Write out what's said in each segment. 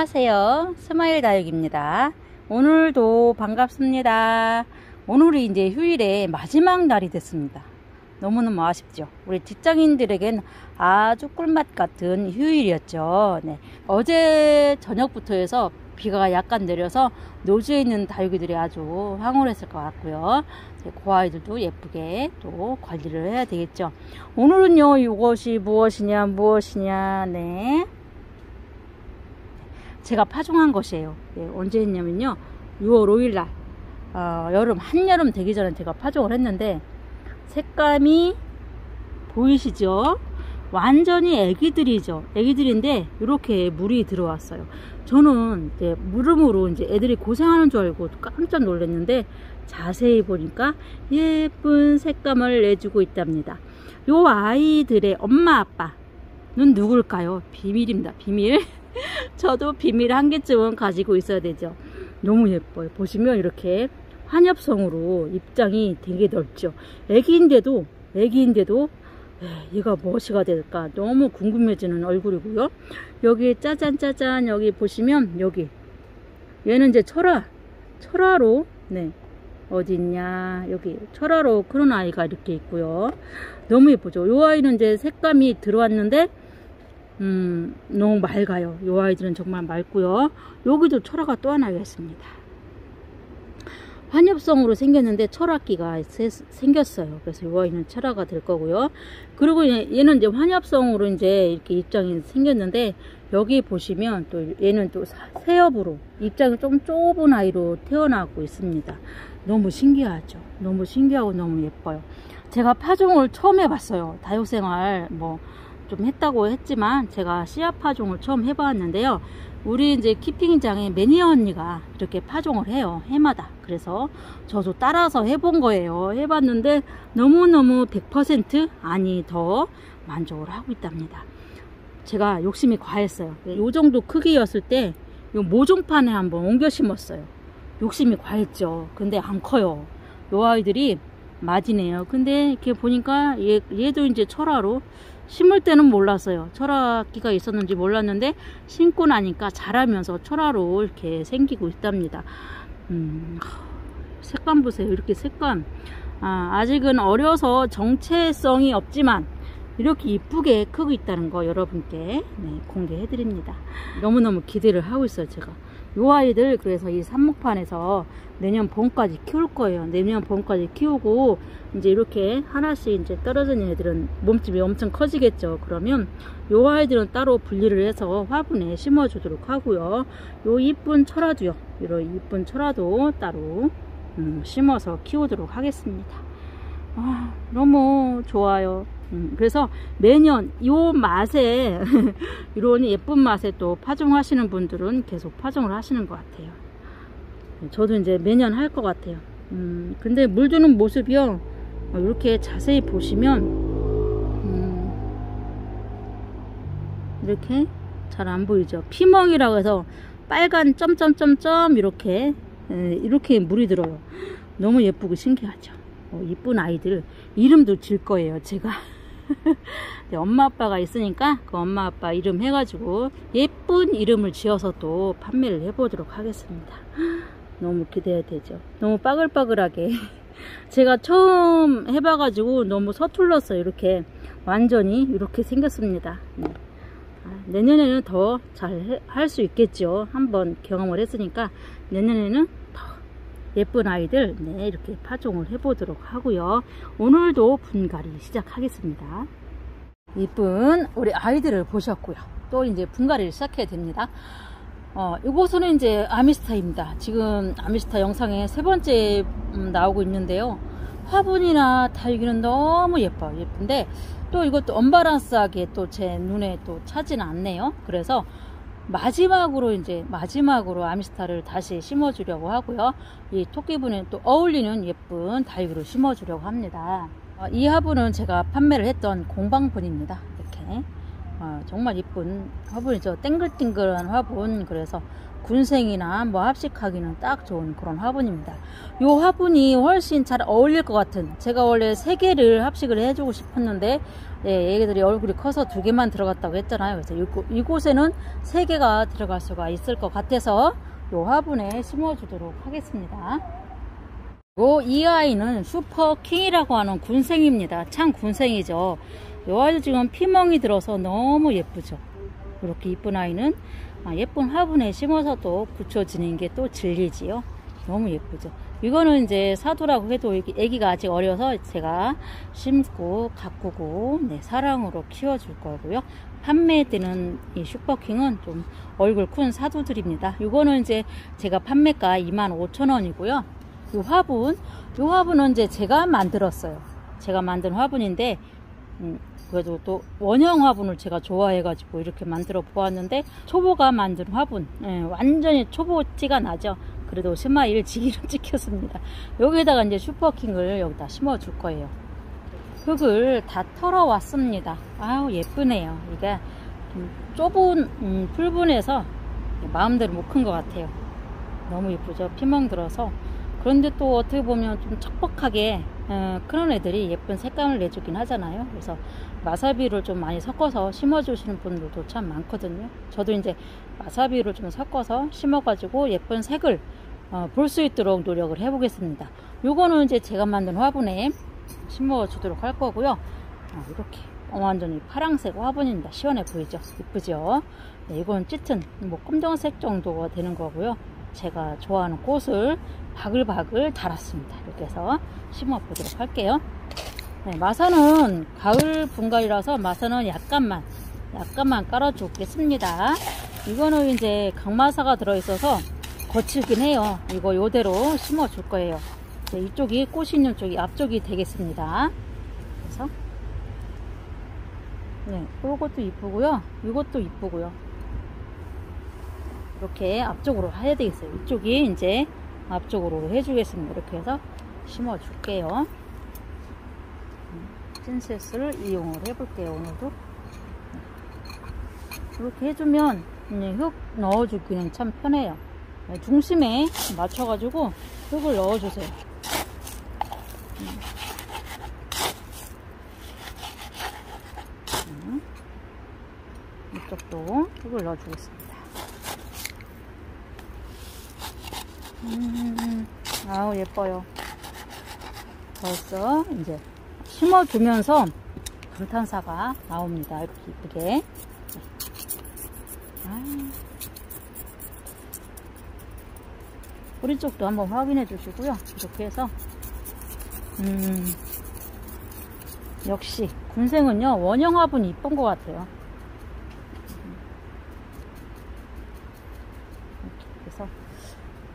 안녕하세요. 스마일 다육입니다. 오늘도 반갑습니다. 오늘이 이제 휴일의 마지막 날이 됐습니다. 너무너무 아쉽죠. 우리 직장인들에겐 아주 꿀맛 같은 휴일이었죠. 네. 어제 저녁부터 해서 비가 약간 내려서 노지에 있는 다육이들이 아주 황홀했을 것 같고요. 그 아이들도 예쁘게 또 관리를 해야 되겠죠. 오늘은요, 이것이 무엇이냐, 네. 제가 파종한 것이에요. 네, 언제 했냐면요, 6월 5일날 한여름 되기 전에 제가 파종을 했는데, 색감이 보이시죠? 완전히 애기들이죠. 애기들인데 이렇게 물이 들어왔어요. 저는 이제 물음으로 이제 애들이 고생하는 줄 알고 깜짝 놀랐는데, 자세히 보니까 예쁜 색감을 내주고 있답니다. 요 아이들의 엄마 아빠는 누굴까요? 비밀입니다. 비밀. 저도 비밀 한 개쯤은 가지고 있어야 되죠. 너무 예뻐요. 보시면 이렇게 환엽성으로 입장이 되게 넓죠. 애기인데도 얘가 무엇이가 될까 너무 궁금해지는 얼굴이고요. 여기 짜잔 여기 보시면 여기 얘는 이제 철화로 네 어디 있냐, 여기 철화로 그런 아이가 이렇게 있고요. 너무 예쁘죠. 요 아이는 이제 색감이 들어왔는데 너무 맑아요. 요 아이들은 정말 맑고요. 여기도 철화가 또 하나 있습니다. 환엽성으로 생겼는데 철화기가 생겼어요. 그래서 요 아이는 철화가 될 거고요. 그리고 얘는 이제 환엽성으로 이제 이렇게 입장이 생겼는데, 여기 보시면 또 얘는 또 새엽으로 입장이 좀 좁은 아이로 태어나고 있습니다. 너무 신기하죠. 너무 신기하고 너무 예뻐요. 제가 파종을 처음 해봤어요. 다육생활 좀 했다고 했지만 제가 씨앗 파종을 처음 해봤는데요. 우리 이제 키핑장에 매니아 언니가 이렇게 파종을 해요. 해마다. 그래서 저도 따라서 해본 거예요. 해봤는데 너무너무 100% 아니 더 만족을 하고 있답니다. 제가 욕심이 과했어요. 이 정도 크기였을 때 이 모종판에 한번 옮겨 심었어요. 욕심이 과했죠. 근데 안 커요. 이 아이들이 맞이네요. 근데 이렇게 보니까 얘도 이제 철화로, 심을 때는 몰랐어요. 철화기가 있었는지 몰랐는데 심고 나니까 자라면서 철화로 이렇게 생기고 있답니다. 색감 보세요. 이렇게 색감. 아직은 어려서 정체성이 없지만 이렇게 이쁘게 크고 있다는 거 여러분께 공개해 드립니다. 너무너무 기대를 하고 있어요. 제가 요 아이들 그래서 이 삽목판에서 내년 봄까지 키울 거예요. 내년 봄까지 키우고 이제 이렇게 하나씩 이제 떨어지는 애들은 몸집이 엄청 커지겠죠. 그러면 요 아이들은 따로 분리를 해서 화분에 심어 주도록 하고요. 요 이쁜 철화도요, 이런 이쁜 철화도 따로 심어서 키우도록 하겠습니다. 너무 좋아요. 그래서 매년 요 맛에 이런 예쁜 맛에 또 파종하시는 분들은 계속 파종을 하시는 것 같아요. 저도 이제 매년 할 것 같아요. 근데 물 주는 모습이요, 이렇게 자세히 보시면 이렇게 잘 안 보이죠. 피멍이라고 해서 빨간 점점점점 이렇게 물이 들어요. 너무 예쁘고 신기하죠. 이쁜 아이들 이름도 질 거예요, 제가. 네, 엄마 아빠가 있으니까 그 엄마 아빠 이름 해가지고 예쁜 이름을 지어서 또 판매를 해보도록 하겠습니다. 너무 기대가 되죠. 너무 빠글빠글하게 제가 처음 해봐가지고 너무 서툴렀어요. 이렇게 완전히 이렇게 생겼습니다. 네. 내년에는 더 잘 할 수 있겠죠. 한번 경험을 했으니까 내년에는 더 예쁜 아이들 이렇게 파종을 해보도록 하고요. 오늘도 분갈이 시작하겠습니다. 이쁜 우리 아이들을 보셨고요. 또 이제 분갈이를 시작해야 됩니다. 이곳은 이제 아미스타입니다. 지금 아미스타 영상에 3번째 나오고 있는데요. 화분이나 다육이는 너무 예뻐요. 예쁜데 또 이것도 언밸런스하게 또 제 눈에 또 차지는 않네요. 그래서 마지막으로 아미스타를 다시 심어주려고 하고요. 이 토끼분에 또 어울리는 예쁜 다육이로 심어주려고 합니다. 이 화분은 제가 판매를 했던 공방분입니다. 이렇게 정말 예쁜 화분이죠. 땡글땡글한 화분. 그래서 군생이나 뭐 합식하기는 딱 좋은 그런 화분입니다. 요 화분이 훨씬 잘 어울릴 것 같은, 제가 원래 3개를 합식을 해주고 싶었는데 얘네들이 얼굴이 커서 2개만 들어갔다고 했잖아요. 그래서 이곳에는 3개가 들어갈 수가 있을 것 같아서 요 화분에 심어주도록 하겠습니다. 이 아이는 슈퍼킹이라고 하는 군생입니다. 참 군생이죠. 요 아이도 지금 피멍이 들어서 너무 예쁘죠. 이렇게 이쁜 아이는 예쁜 화분에 심어서 또 붙여지는 게 또 진리지요. 너무 예쁘죠. 이거는 이제 사두라고 해도 애기가 아직 어려서 제가 심고 가꾸고 사랑으로 키워줄 거고요. 판매되는 이 슈퍼킹은 좀 얼굴 큰 사두들입니다. 이거는 이제 제가 판매가 25,000원이고요. 요 화분은 이제 제가 만들었어요. 제가 만든 화분인데 그래도 또 원형 화분을 제가 좋아해가지고 이렇게 만들어 보았는데, 초보가 만든 화분, 완전히 초보티가 나죠. 그래도 스마일 지기로 찍혔습니다. 여기에다가 이제 슈퍼킹을 여기다 심어 줄 거예요. 흙을 다 털어 왔습니다. 아우 예쁘네요. 이게 좀 좁은 풀분에서 마음대로 못 큰 것 같아요. 너무 예쁘죠. 피멍 들어서. 그런데 또 어떻게 보면 좀 척박하게 그런 애들이 예쁜 색감을 내주긴 하잖아요. 그래서 마사비를 좀 많이 섞어서 심어주시는 분들도 참 많거든요. 저도 이제 마사비를 좀 섞어서 심어가지고 예쁜 색을 볼 수 있도록 노력을 해보겠습니다. 요거는 이제 제가 만든 화분에 심어주도록 할 거고요. 이렇게 완전히 파랑색 화분입니다. 시원해 보이죠? 예쁘죠? 네, 이건 짙은 뭐 검정색 정도가 되는 거고요. 제가 좋아하는 꽃을 바글바글 달았습니다. 이렇게 해서 심어 보도록 할게요. 네, 마사는 가을 분갈이라서 마사는 약간만 깔아주겠습니다. 이거는 이제 강마사가 들어있어서 거칠긴 해요. 이거 요대로 심어 줄 거예요. 네, 이쪽이 꽃이 있는 쪽이 앞쪽이 되겠습니다. 그래서 네, 이것도 이쁘고요. 이것도 이쁘고요. 이렇게 앞쪽으로 해야 되겠어요. 이쪽이 이제 앞쪽으로 해주겠습니다. 이렇게 해서 심어 줄게요. 핀셋을 이용을 해볼게요. 오늘도 이렇게 해주면 흙 넣어주기는 참 편해요. 중심에 맞춰가지고 흙을 넣어주세요. 이쪽도 흙을 넣어주겠습니다. 아우 예뻐요. 벌써 이제 심어주면서 불탄사가 나옵니다. 이렇게 이쁘게. 뿌리 쪽도 한번 확인해 주시고요. 이렇게 해서 역시 군생은요 원형 화분이 이쁜 것 같아요. 이렇게 해서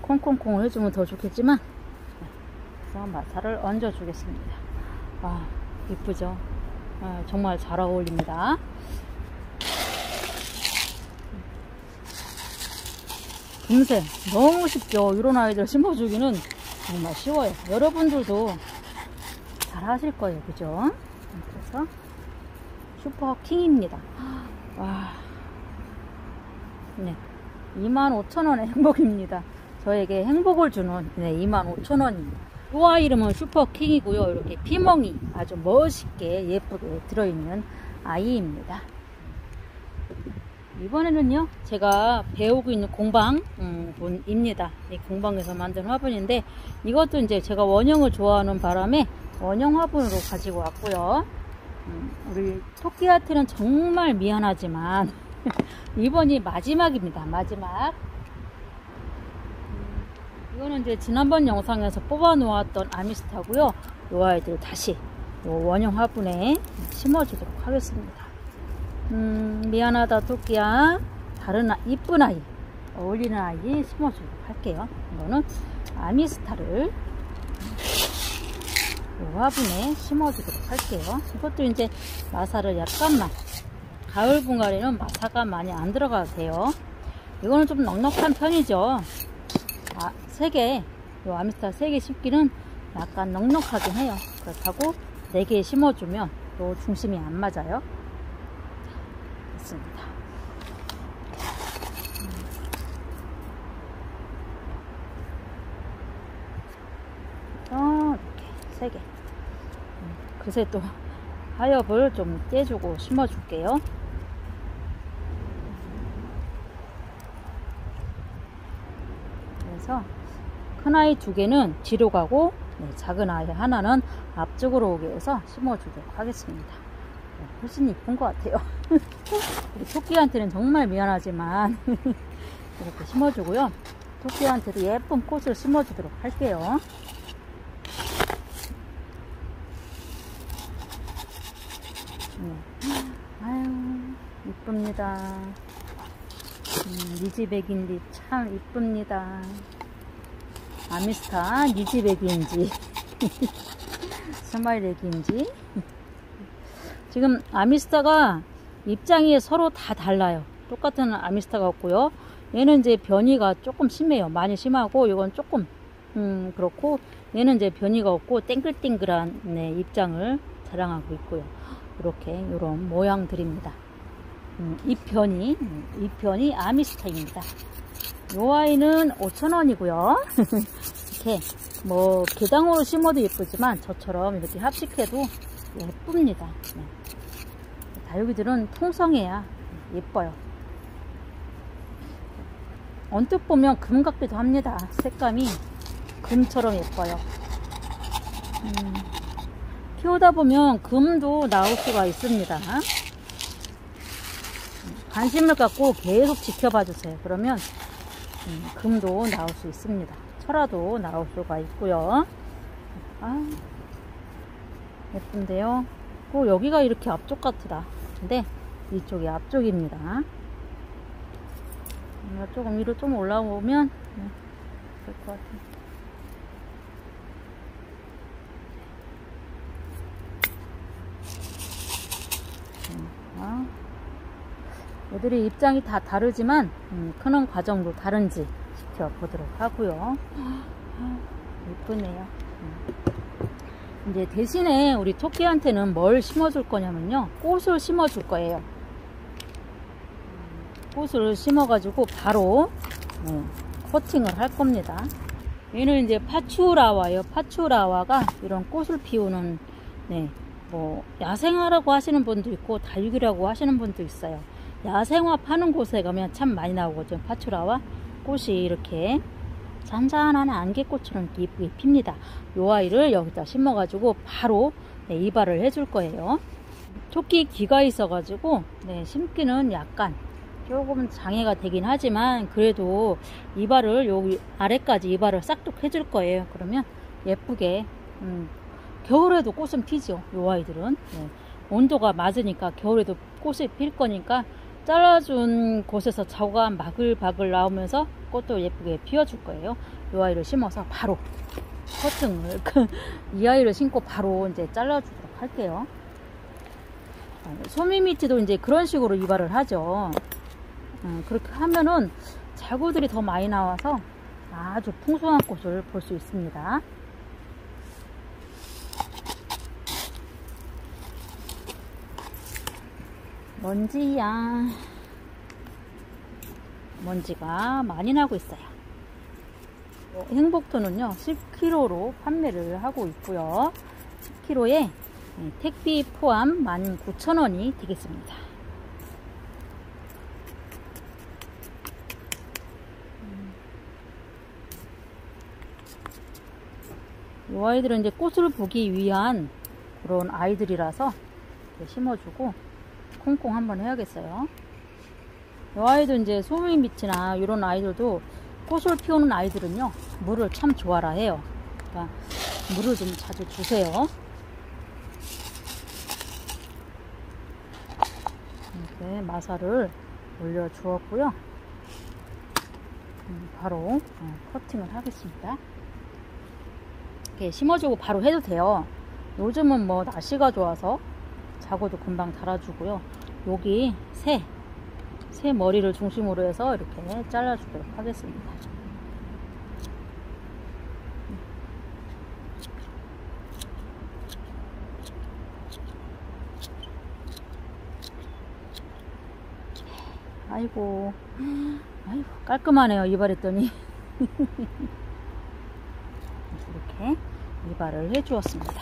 콩콩콩을 해주면 더 좋겠지만, 그래서 마사를 얹어 주겠습니다. 이쁘죠? 정말 잘 어울립니다. 금생 너무 쉽죠. 이런 아이들 심어주기는 정말 쉬워요. 여러분들도 잘 하실 거예요. 그죠? 그래서 슈퍼킹입니다. 네, 25,000원의 행복입니다. 저에게 행복을 주는 25,000원입니다. 이 아이 이름은 슈퍼킹이고요. 이렇게 피멍이 아주 멋있게 예쁘게 들어있는 아이입니다. 이번에는요 제가 배우고 있는 공방입니다. 이 공방에서 만든 화분인데, 이것도 이제 제가 원형을 좋아하는 바람에 원형 화분으로 가지고 왔고요. 우리 토끼한테는 정말 미안하지만 이번이 마지막입니다. 마지막. 이거는 이제 지난번 영상에서 뽑아 놓았던 아미스타고요. 이 아이들 다시 이 원형 화분에 심어주도록 하겠습니다. 미안하다 토끼야. 다른 이쁜 아이, 어울리는 아이 심어주도록 할게요. 이거는 아미스타를 이 화분에 심어주도록 할게요. 이것도 이제 마사를 약간만, 가을 분갈이는 마사가 많이 안 들어가도 돼요. 이거는 좀 넉넉한 편이죠. 3개, 이 아미스타 3개 심기는 약간 넉넉하긴 해요. 그렇다고 4개 심어주면 또 중심이 안 맞아요. 됐습니다. 3개. 그새 또 하엽을 좀 떼주고 심어줄게요. 그래서 큰 아이 2개는 뒤로 가고 작은 아이 하나는 앞쪽으로 오게 해서 심어주도록 하겠습니다. 훨씬 이쁜 것 같아요. 우리 토끼한테는 정말 미안하지만 이렇게 심어주고요. 토끼한테도 예쁜 꽃을 심어주도록 할게요. 아유 이쁩니다. 니지백인지 참 이쁩니다. 아미스타 니지백인지 스마일렉인지 지금 아미스타가 입장이 서로 다 달라요. 똑같은 아미스타가 없고요. 얘는 이제 변이가 조금 심해요. 많이 심하고 이건 조금 그렇고 얘는 이제 변이가 없고 땡글땡글한 입장을 자랑하고 있고요. 이렇게 이런 모양들입니다. 잎편이 아미스타입니다. 요 아이는 5,000원이고요. 이렇게 뭐 개당으로 심어도 예쁘지만 저처럼 이렇게 합식해도 예쁩니다. 다육이들은 통성해야 예뻐요. 언뜻 보면 금 같기도 합니다. 색감이 금처럼 예뻐요. 키우다 보면 금도 나올 수가 있습니다. 관심을 갖고 계속 지켜봐 주세요. 그러면 금도 나올 수 있습니다. 철화도 나올 수가 있고요. 아, 예쁜데요. 여기가 이렇게 앞쪽 같다. 근데 이쪽이 앞쪽입니다. 조금 위로 좀 올라오면 될 것 같아요. 애들이 입장이 다 다르지만 크는 과정도 다른지 지켜보도록 하고요. 예쁘네요. 이제 대신에 우리 토끼한테는 뭘 심어줄 거냐면요, 꽃을 심어줄 거예요. 꽃을 심어가지고 바로 커팅을 할 겁니다. 얘는 이제 파추라와요. 파추라와가 이런 꽃을 피우는 뭐 야생화라고 하시는 분도 있고 다육이라고 하시는 분도 있어요. 야생화 파는 곳에 가면 참 많이 나오거든요. 파추라와 꽃이 이렇게 잔잔한 안개꽃처럼 이쁘게 핍니다. 요 아이를 여기다 심어가지고 바로 이발을 해줄 거예요. 토끼 귀가 있어가지고 심기는 약간 조금 장애가 되긴 하지만 그래도 이발을 여기 아래까지 이발을 싹둑 해줄 거예요. 그러면 예쁘게 겨울에도 꽃은 피죠. 요 아이들은 온도가 맞으니까 겨울에도 꽃이 필 거니까 잘라준 곳에서 자구가 바글바글 나오면서 꽃도 예쁘게 피워줄 거예요. 이 아이를 심어서 바로 커팅을 이 아이를 심고 바로 이제 잘라주도록 할게요. 소미미트도 이제 그런 식으로 이발을 하죠. 그렇게 하면은 자구들이 더 많이 나와서 아주 풍성한 꽃을 볼 수 있습니다. 먼지가 많이 나고 있어요. 행복토는요 10kg로 판매를 하고 있고요. 10kg에 택비 포함 19,000원이 되겠습니다. 이 아이들은 이제 꽃을 보기 위한 그런 아이들이라서 심어주고 콩콩 한번 해야겠어요. 이 아이도 이제 소미밑이나 이런 아이들도 꽃을 피우는 아이들은요 물을 참 좋아라 해요. 그러니까 물을 좀 자주 주세요. 이렇게 마사를 올려 주었고요. 바로 커팅을 하겠습니다. 이렇게 심어주고 바로 해도 돼요. 요즘은 뭐 날씨가 좋아서 자고도 금방 달아주고요. 여기 새 머리를 중심으로 해서 이렇게 잘라주도록 하겠습니다. 아이고 깔끔하네요. 이발했더니 이렇게 이발을 해 주었습니다.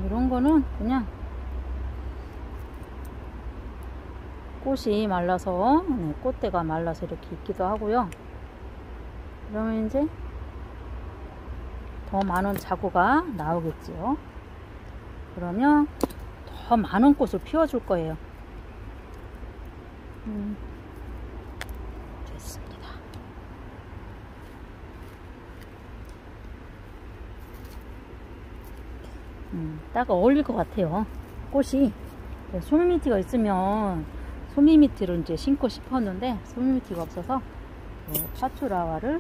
이런 거는 그냥 꽃이 말라서, 꽃대가 말라서 이렇게 있기도 하고요. 그러면 이제 더 많은 자구가 나오겠지요. 그러면 더 많은 꽃을 피워줄 거예요. 됐습니다. 딱 어울릴 것 같아요. 꽃이 소미미티가 있으면 소미미티를 이제 심고 싶었는데 소미미티가 없어서 파츄라와를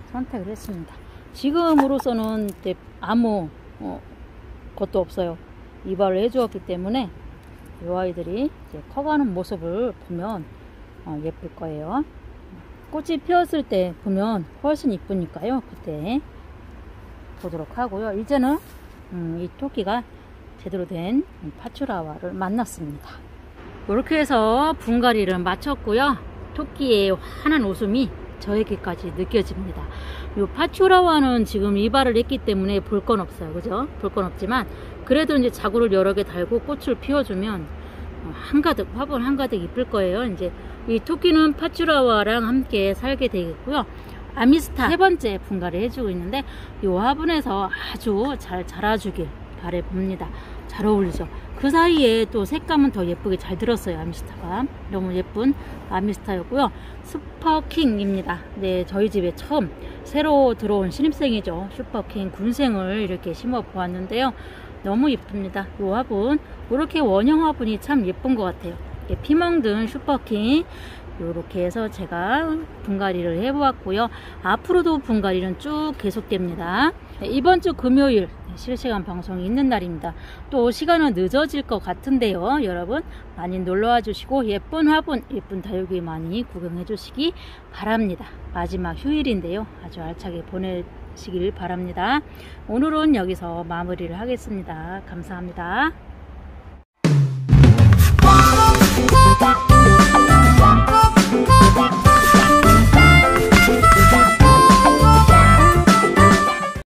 선택을 했습니다. 지금으로서는 아무 것도 없어요. 이발을 해 주었기 때문에 이 아이들이 이제 커가는 모습을 보면 예쁠 거예요. 꽃이 피었을 때 보면 훨씬 이쁘니까요. 그때 보도록 하고요. 이제는 이 토끼가 제대로 된 파츄라와를 만났습니다. 이렇게 해서 분갈이를 마쳤고요. 토끼의 환한 웃음이 저에게까지 느껴집니다. 이 파츄라와는 지금 이발을 했기 때문에 볼 건 없어요. 그죠? 볼 건 없지만 그래도 이제 자구를 여러 개 달고 꽃을 피워주면 한가득, 화분 한가득 이쁠 거예요. 이제 이 토끼는 파츄라와랑 함께 살게 되겠고요. 아미스타 3번째 분갈이 해주고 있는데 이 화분에서 아주 잘 자라주길 바라봅니다. 잘 어울리죠. 그 사이에 또 색감은 더 예쁘게 잘 들었어요. 아미스타가 너무 예쁜 아미스타였고요. 슈퍼킹입니다. 네, 저희 집에 처음 새로 들어온 신입생이죠. 슈퍼킹 군생을 이렇게 심어 보았는데요. 너무 예쁩니다. 이 화분, 이렇게 원형 화분이 참 예쁜 것 같아요. 피멍든 슈퍼킹 이렇게 해서 제가 분갈이를 해보았고요. 앞으로도 분갈이는 쭉 계속됩니다. 이번 주 금요일 실시간 방송이 있는 날입니다. 또 시간은 늦어질 것 같은데요. 여러분 많이 놀러와 주시고 예쁜 화분, 예쁜 다육이 많이 구경해 주시기 바랍니다. 마지막 휴일인데요. 아주 알차게 보내시길 바랍니다. 오늘은 여기서 마무리를 하겠습니다. 감사합니다.